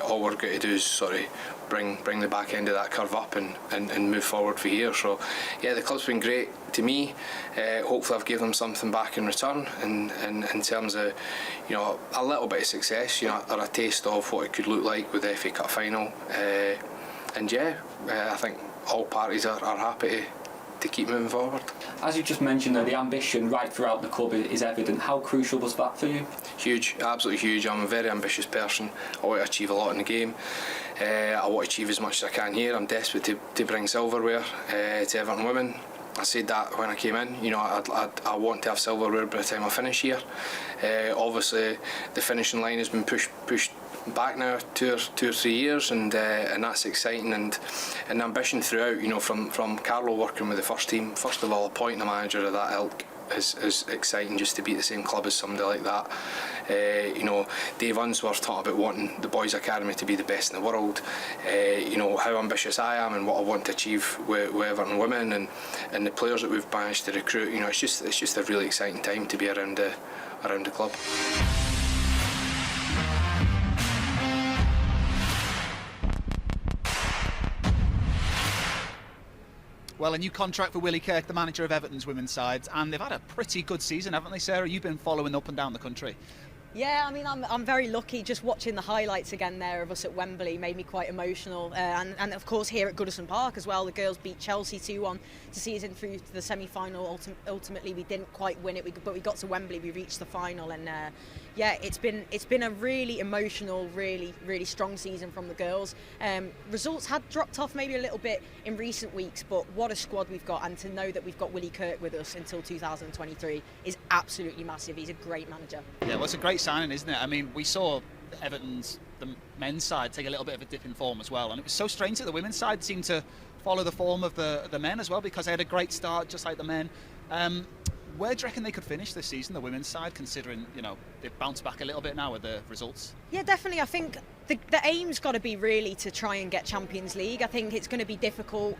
All we're going to do is sort of bring the back end of that curve up and move forward for here. So yeah, the club's been great to me. Hopefully I've given them something back in return, and in terms of a little bit of success, or a taste of what it could look like with the FA Cup final. I think all parties are happy to keep moving forward. As you just mentioned, the ambition right throughout the club is evident. How crucial was that for you? Huge, absolutely huge. I'm a very ambitious person. I want to achieve a lot in the game. I want to achieve as much as I can here. I'm desperate to bring silverware to Everton women. I said that when I came in, you know, I want to have silverware by the time I finish here. Obviously, the finishing line has been pushed back now two or 3 years, and that's exciting, and ambition throughout. You know, from Carlo working with the first team, first of all, appointing a manager of that ilk is exciting, just to be at the same club as somebody like that. You know, Dave Unsworth talked about wanting the boys' academy to be the best in the world. You know, how ambitious I am and what I want to achieve with Everton women and the players that we've managed to recruit. You know, it's just a really exciting time to be around the club. Well, a new contract for Willie Kirk, the manager of Everton's women's side, and they've had a pretty good season, haven't they, Sarah? You've been following up and down the country. Yeah, I mean, I'm very lucky. Just watching the highlights again there of us at Wembley made me quite emotional. And of course here at Goodison Park as well, the girls beat Chelsea 2-1 to see us in through to the semi-final. Ultimately, we didn't quite win it, but we got to Wembley, we reached the final, and yeah, it's been a really emotional, really strong season from the girls. Results had dropped off maybe a little bit in recent weeks, but what a squad we've got, and to know that we've got Willie Kirk with us until 2023 is absolutely massive. He's a great manager. Yeah, well, it's a great signing, isn't it? I mean, we saw Everton's, the men's side, take a little bit of a dip in form as well, and it was so strange that the women's side seemed to follow the form of the men as well, because they had a great start just like the men. Where do you reckon they could finish this season, the women's side, considering, you know, they've bounced back a little bit now with the results? Yeah, definitely. I think the aim's got to be really to try and get Champions League. I think it's going to be difficult.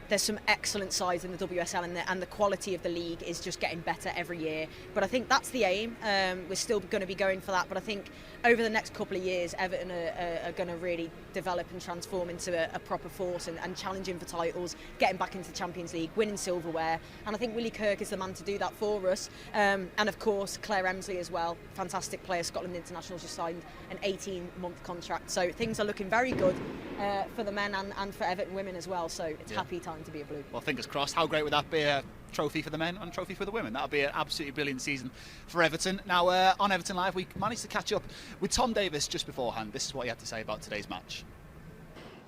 There's some excellent sides in the WSL, and the quality of the league is just getting better every year. But I think that's the aim. We're still going to be going for that. But I think over the next couple of years, Everton are going to really develop and transform into a proper force and challenging for titles, getting back into the Champions League, winning silverware. And I think Willie Kirk is the man to do that for us. And of course, Claire Emsley as well, fantastic player, Scotland International, just signed an 18-month contract. So things are looking very good for the men and for Everton women as well. So it's happy time to be a Blue. Well, fingers crossed. How great would that be? A trophy for the men and a trophy for the women. That would be an absolutely brilliant season for Everton. Now, on Everton Live, we managed to catch up with Tom Davis just beforehand. This is what he had to say about today's match.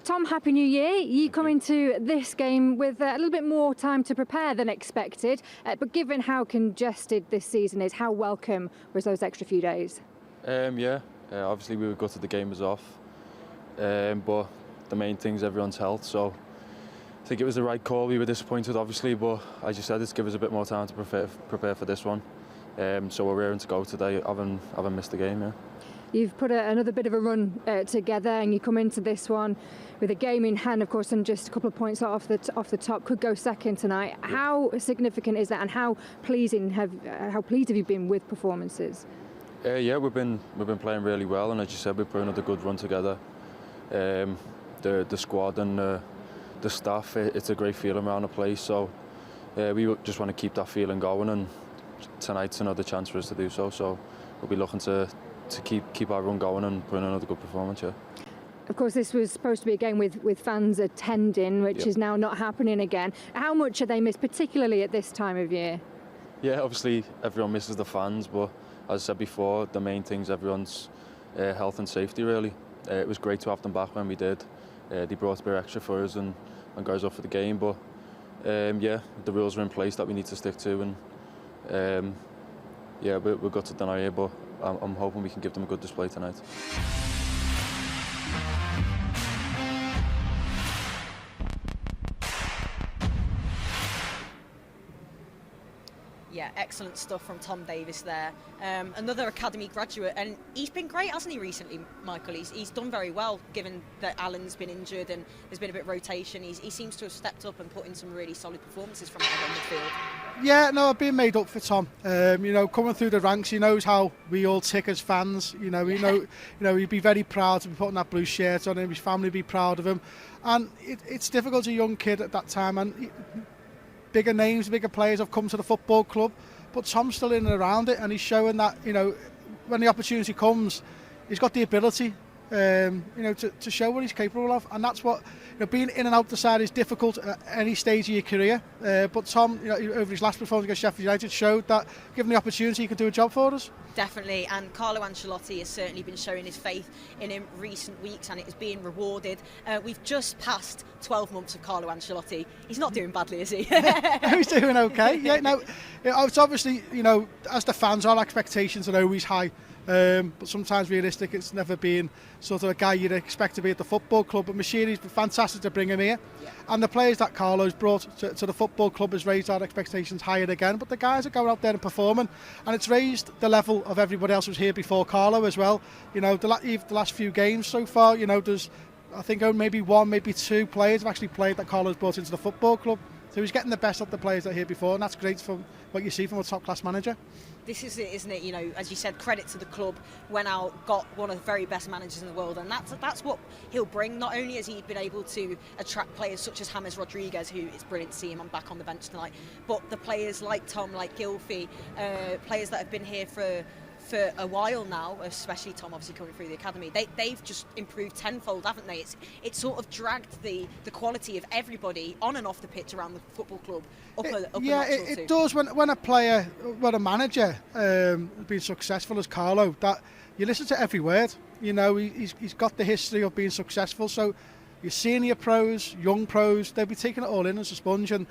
Tom, Happy New Year. You come into this game with a little bit more time to prepare than expected, but given how congested this season is, how welcome was those extra few days? Obviously we were gutted the game was off, but the main thing is everyone's health, so I think it was the right call. We were disappointed, obviously, but as you said, it's given us a bit more time to prepare for this one. So we're raring to go today. I haven't missed the game. Yeah. You've put another bit of a run together, and you come into this one with a game in hand, of course, and just a couple of points off the top. Could go second tonight. Yeah. How significant is that, and how pleased have you been with performances? We've been playing really well, and as you said, we put another good run together. The squad and the staff, it's a great feeling around the place, so we just want to keep that feeling going, and tonight's another chance for us to do so. So we'll be looking to keep our run going and put in another good performance. Yeah. Of course, this was supposed to be a game with fans attending, which is now not happening again. How much are they missed, particularly at this time of year? Yeah, obviously everyone misses the fans, but as I said before, the main thing is everyone's health and safety, really. It was great to have them back when we did. They brought a bit extra for us and got us up for the game, but the rules are in place that we need to stick to, and we've got to deny it, but I'm hoping we can give them a good display tonight. Yeah, excellent stuff from Tom Davis there. Another academy graduate, and he's been great, hasn't he, recently, Michael? He's done very well, given that Alan's been injured and there's been a bit of rotation. He seems to have stepped up and put in some really solid performances from out on the field. Yeah, no, I've been made up for Tom. Coming through the ranks, he knows how we all tick as fans. He'd be very proud to be putting that blue shirt on him. His family would be proud of him, and it's difficult as a young kid at that time. And bigger names, bigger players have come to the football club, but Tom's still in and around it, and he's showing that, when the opportunity comes, he's got the ability to show what he's capable of, and that's what being in and out the side is difficult at any stage of your career. But Tom, over his last performance against Sheffield United, showed that given the opportunity, he could do a job for us. Definitely, and Carlo Ancelotti has certainly been showing his faith in him recent weeks, and it is being rewarded. We've just passed 12 months of Carlo Ancelotti. He's not doing badly, is he? He's doing okay. Yeah, no, it's obviously, as the fans, our expectations are always high. But sometimes realistic, it's never been sort of a guy you'd expect to be at the football club. But Mashiri's been fantastic to bring him here. Yeah. And the players that Carlo's brought to the football club has raised our expectations higher again. But the guys are going out there and performing, and it's raised the level of everybody else who's here before Carlo as well. The last few games so far, there's, I think, maybe one, maybe two players have actually played that Carlo's brought into the football club. So he's getting the best of the players that are here before, and that's great from what you see from a top-class manager. This is it, isn't it? As you said, credit to the club. Went out, got one of the very best managers in the world, and that's what he'll bring. Not only has he been able to attract players such as James Rodriguez, who it's brilliant to see him back on the bench tonight, but the players like Tom, like Gylfi, players that have been here for a while now, especially Tom obviously coming through the academy, they've just improved tenfold, haven't they? It's sort of dragged the quality of everybody on and off the pitch around the football club up a notch or two. It does when a manager has been successful as Carlo, that you listen to every word. He's got the history of being successful, so your senior pros, young pros, they'll be taking it all in as a sponge, and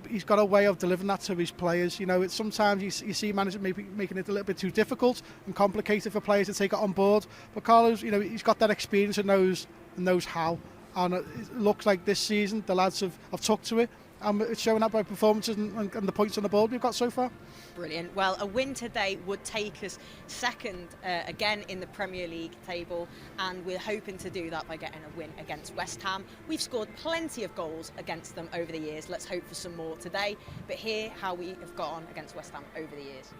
he's got a way of delivering that to his players. It's sometimes you see managers maybe making it a little bit too difficult and complicated for players to take it on board. But Carlo's, he's got that experience and knows how. And it looks like this season the lads have took to it, and it's showing up by performances and the points on the board we've got so far. Brilliant. Well, a win today would take us second again in the Premier League table, and we're hoping to do that by getting a win against West Ham. We've scored plenty of goals against them over the years. Let's hope for some more today. But hear how we have got on against West Ham over the years.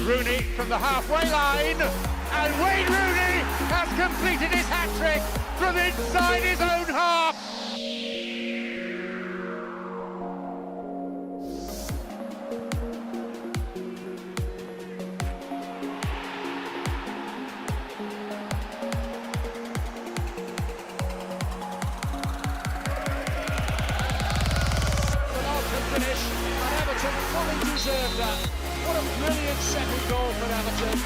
Rooney from the halfway line, and Wayne Rooney has completed his hat-trick from inside his own half. Penalty finish, and Everton fully deserved that. What a brilliant second goal for Everton.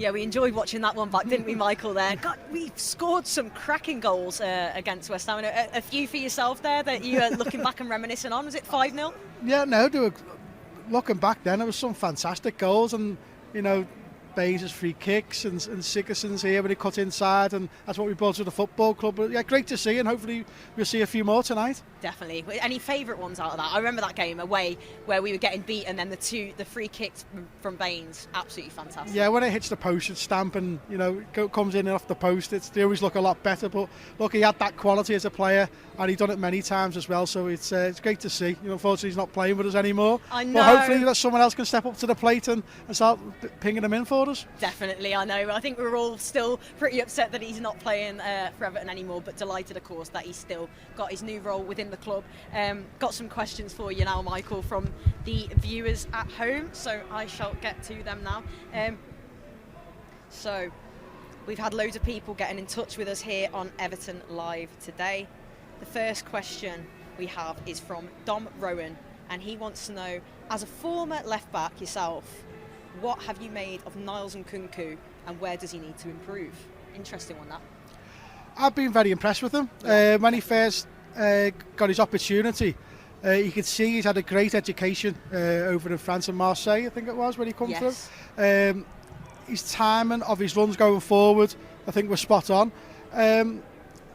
Yeah, we enjoyed watching that one back, didn't we, Michael, there? God, we've scored some cracking goals against West Ham. A few for yourself there that you are looking back and reminiscing on. Was it 5-0? Yeah, no, looking back then, there was some fantastic goals, and, you know, Baines' free kicks and Sigurdsson's here when he cut inside, and that's what we brought to the football club. But yeah, great to see, and hopefully we'll see a few more tonight. Definitely. Any favourite ones out of that? I remember that game away where we were getting beat, and then the free kicks from Baines, absolutely fantastic. Yeah, when it hits the postage stamp and, you know, comes in and off the post, they always look a lot better. But look, he had that quality as a player, and he's done it many times as well. So it's great to see. You know, unfortunately, he's not playing with us anymore. I know. But hopefully that someone else can step up to the plate and start pinging him in for us. Definitely, I know. I think we're all still pretty upset that he's not playing for Everton anymore, but delighted, of course, that he's still got his new role within the club. Got some questions for you now, Michael, from the viewers at home, so I shall get to them now. So we've had loads of people getting in touch with us here on Everton Live today. The first question we have is from Dom Rowan, and he wants to know, as a former left back yourself, what have you made of Niles and Kunku, and where does he need to improve? Interesting one, that. I've been very impressed with him. When he first got his opportunity, you could see he's had a great education over in France and Marseille, I think it was, when he come through. His timing of his runs going forward, I think, was spot on.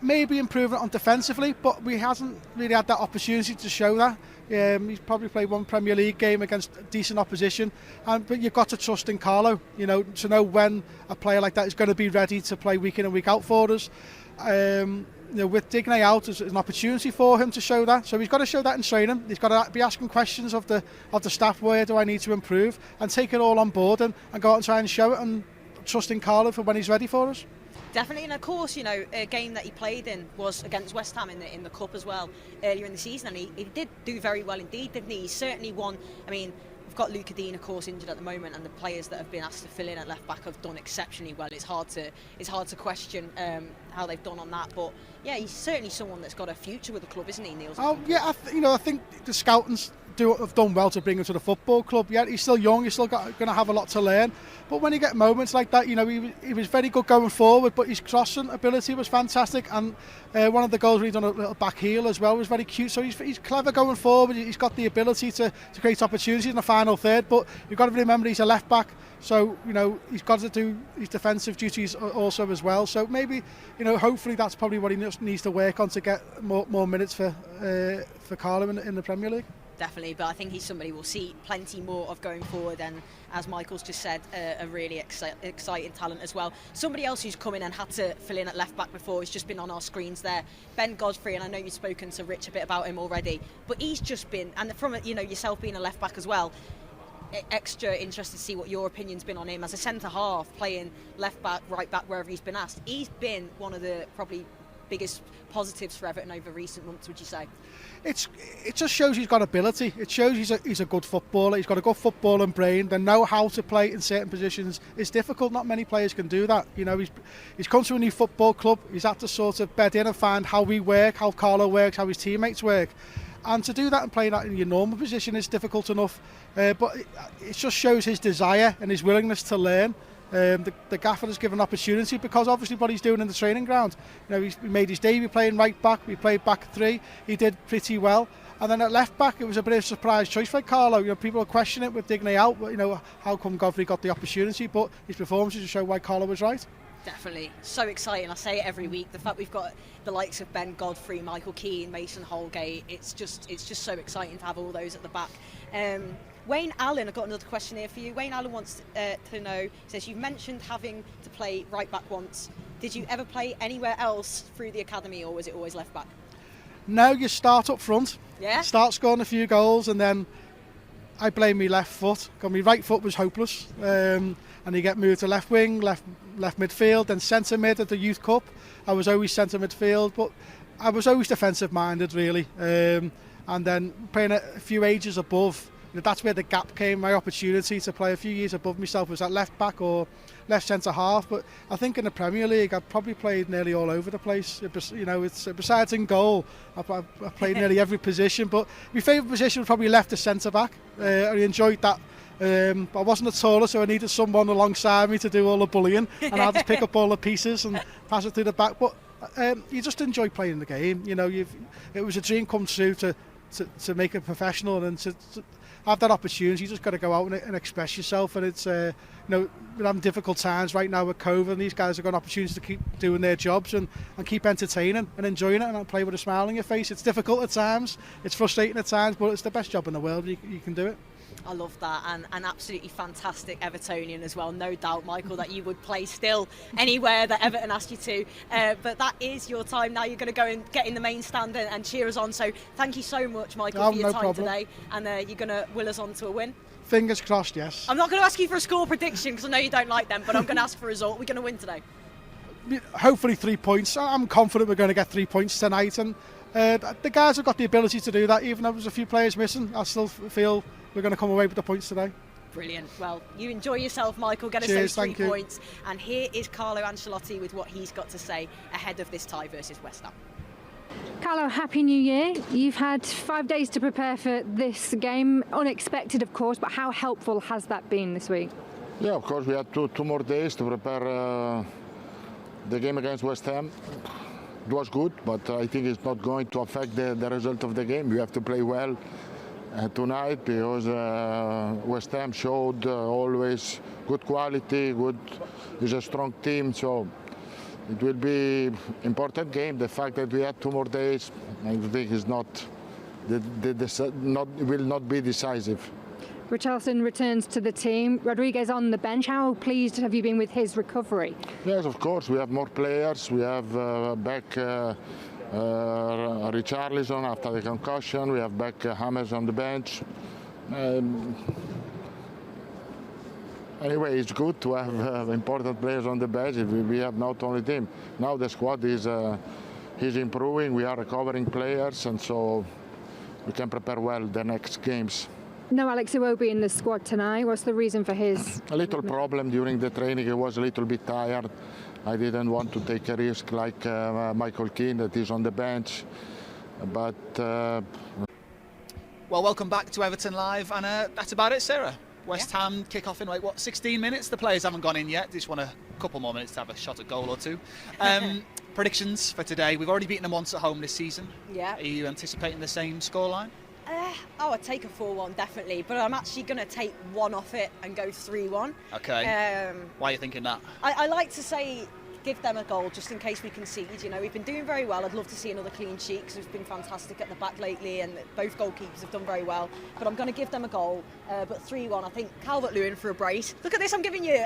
Maybe improving on defensively, but we hasn't really had that opportunity to show that. He's probably played one Premier League game against decent opposition, but you've got to trust in Carlo, you know, to know when a player like that is going to be ready to play week in and week out for us. You know, with Digne out, there's an opportunity for him to show that. So he's got to show that in training. He's got to be asking questions of the staff, where do I need to improve, and take it all on board and go out and try and show it, and trust in Carlo for when he's ready for us. Definitely, and of course, you know, a game that he played in was against West Ham in the Cup as well earlier in the season, and he did do very well indeed, didn't he? He certainly won. I mean, we've got Luca Dean, of course, injured at the moment, and the players that have been asked to fill in at left back have done exceptionally well. It's hard to question how they've done on that, but yeah, he's certainly someone that's got a future with the club, isn't he, Niles? Oh yeah, I think the scouting's have done well to bring him to the football club. Yeah, he's still young, he's still going to have a lot to learn. But when you get moments like that, you know, he was very good going forward, but his crossing ability was fantastic. And one of the goals where he done a little back heel as well was very cute. So he's clever going forward. He's got the ability to create opportunities in the final third. But you've got to remember he's a left back. So, you know, he's got to do his defensive duties also as well. So maybe, you know, hopefully that's probably what he needs to work on to get more minutes for Carlo in the Premier League. Definitely, but I think he's somebody we'll see plenty more of going forward, and as Michael's just said, a really exciting talent as well. Somebody else who's come in and had to fill in at left back before has just been on our screens there, Ben Godfrey, and I know you've spoken to Rich a bit about him already, but he's just been, and from, you know, yourself being a left back as well, extra interested to see what your opinion's been on him as a centre half, playing left back, right back, wherever he's been asked. He's been one of the probably biggest positives for Everton over recent months, would you say? It just shows he's got ability. It shows he's a good footballer. He's got a good footballing brain. They know how to play in certain positions. It's difficult. Not many players can do that. You know, he's come to a new football club. He's had to sort of bed in and find how we work, how Carlo works, how his teammates work. And to do that and play that in your normal position is difficult enough. But it just shows his desire and his willingness to learn. The gaffer has given opportunity because obviously what he's doing in the training ground. You know, he made his debut playing right back. We played back three. He did pretty well. And then at left back, it was a bit of a surprise choice for Carlo. You know, people are questioning it with Digne out. But, you know, how come Godfrey got the opportunity? But his performances show why Carlo was right. Definitely. So exciting. I say it every week. The fact we've got the likes of Ben Godfrey, Michael Keane, Mason Holgate, it's just so exciting to have all those at the back. Wayne Allen, I've got another question here for you. Wayne Allen wants to know, says, you've mentioned having to play right back once. Did you ever play anywhere else through the academy, or was it always left back? No, you start up front. Yeah? Start scoring a few goals, and then I blame my left foot. Because my right foot was hopeless. And you get moved to left wing, left midfield, then centre mid at the Youth Cup. I was always centre midfield, but I was always defensive minded, really. And then playing a few ages above, that's where the gap came. My opportunity to play a few years above myself was at left back or left centre half. But I think in the Premier League, I've probably played nearly all over the place. You know, it's besides in goal, I've played nearly every position. But my favourite position was probably left as centre back. I enjoyed that I wasn't the tallest, so I needed someone alongside me to do all the bullying, and I'll just pick up all the pieces and pass it through the back. But you just enjoy playing the game. You know, it was a dream come true to make it professional and to have that opportunity. You just got to go out and express yourself. And it's you know, we're having difficult times right now with COVID, and these guys have got opportunities to keep doing their jobs and keep entertaining and enjoying it and play with a smile on your face. It's difficult at times, it's frustrating at times, but it's the best job in the world. You can do it. I love that, and an absolutely fantastic Evertonian as well. No doubt, Michael, that you would play still anywhere that Everton asked you to. But that is your time now. You're going to go and get in the main stand and cheer us on. So thank you so much, Michael, for your time today. And you're going to will us on to a win. Fingers crossed, yes. I'm not going to ask you for a score prediction because I know you don't like them, but I'm going to ask for a result. We're going to win today. Hopefully 3 points. I'm confident we're going to get 3 points tonight. And the guys have got the ability to do that. Even though there's a few players missing, I still feel we're going to come away with the points today. Brilliant. Well, you enjoy yourself, Michael. Get us those 3 points. And here is Carlo Ancelotti with what he's got to say ahead of this tie versus West Ham. Carlo, Happy New Year. You've had 5 days to prepare for this game. Unexpected, of course, but how helpful has that been this week? Yeah, of course, we had two more days to prepare the game against West Ham. It was good, but I think it's not going to affect the result of the game. We have to play well tonight because West Ham showed always good quality, it's a strong team, so it will be important game. The fact that we had 2 more days, I think is will not be decisive. Richarlison returns to the team. Rodriguez on the bench. How pleased have you been with his recovery? Yes, of course. We have more players. We have back Richarlison after the concussion. We have back James on the bench. Anyway, it's good to have important players on the bench. We have not only them. Now the squad is improving. We are recovering players, and so we can prepare well the next games. No Alex Iwobi in the squad tonight. What's the reason for his? A little problem during the training. He was a little bit tired. I didn't want to take a risk like Michael Keane that is on the bench. But well, welcome back to Everton Live, and that's about it, Sarah. West Ham kick off in 16 minutes. The players haven't gone in yet. Just want a couple more minutes to have a shot at goal or two. Predictions for today. We've already beaten them once at home this season. Yeah. Are you anticipating the same scoreline? I'd take a 4-1 definitely, but I'm actually going to take 1 off it and go 3-1. Okay. Why are you thinking that? I like to say give them a goal just in case we concede. You know, we've been doing very well. I'd love to see another clean sheet because we've been fantastic at the back lately, and both goalkeepers have done very well. But I'm going to give them a goal, but 3-1. I think Calvert-Lewin for a brace. Look at this. I'm giving you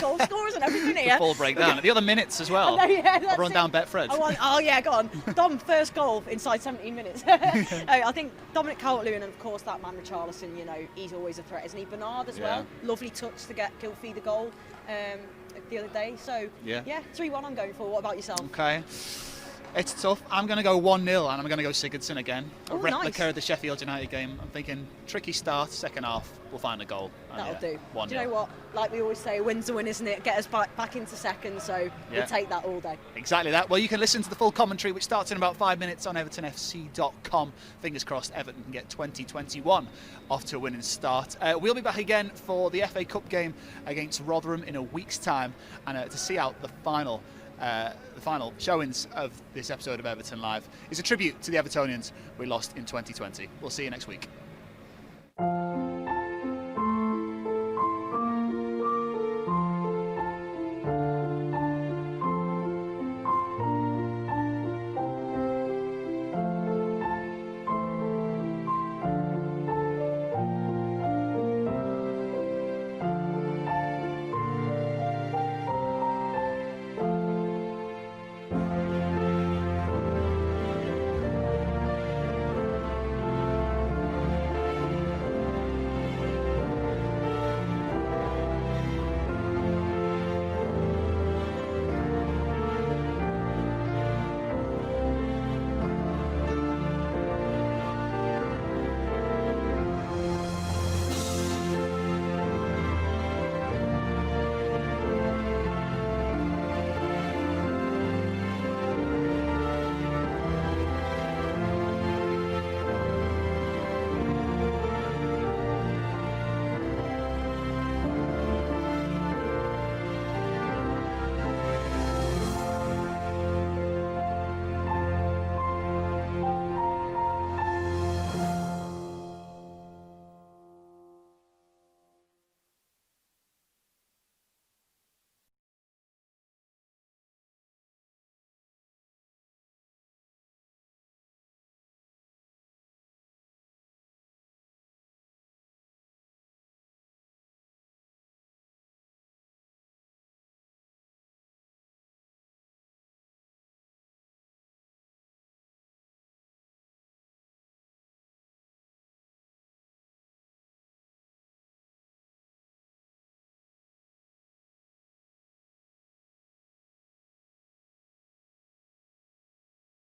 goal scores and everything here. The full breakdown. The other minutes as well. I know, yeah, I'll run down Betfred. Oh yeah, go on. Dom, first goal inside 17 minutes. I think Dominic Calvert-Lewin, and of course that man Richarlison. You know, he's always a threat, isn't he? Bernard as well. Lovely touch to get Gylfi the goal the other day. So yeah, 3-1 I'm going for. What about yourself? Okay. It's tough. I'm going to go 1-0 and I'm going to go Sigurdsson again. A replica of the Sheffield United game. I'm thinking tricky start, second half, we'll find a goal. That'll do. 1-0. Do you know what? Like we always say, a win's a win, isn't it? Get us back into second, so we'll take that all day. Exactly that. Well, you can listen to the full commentary, which starts in about 5 minutes on evertonfc.com. Fingers crossed Everton can get 2021 off to a winning start. We'll be back again for the FA Cup game against Rotherham in a week's time, and to see out the final showings of this episode of Everton Live is a tribute to the Evertonians we lost in 2020. We'll see you next week.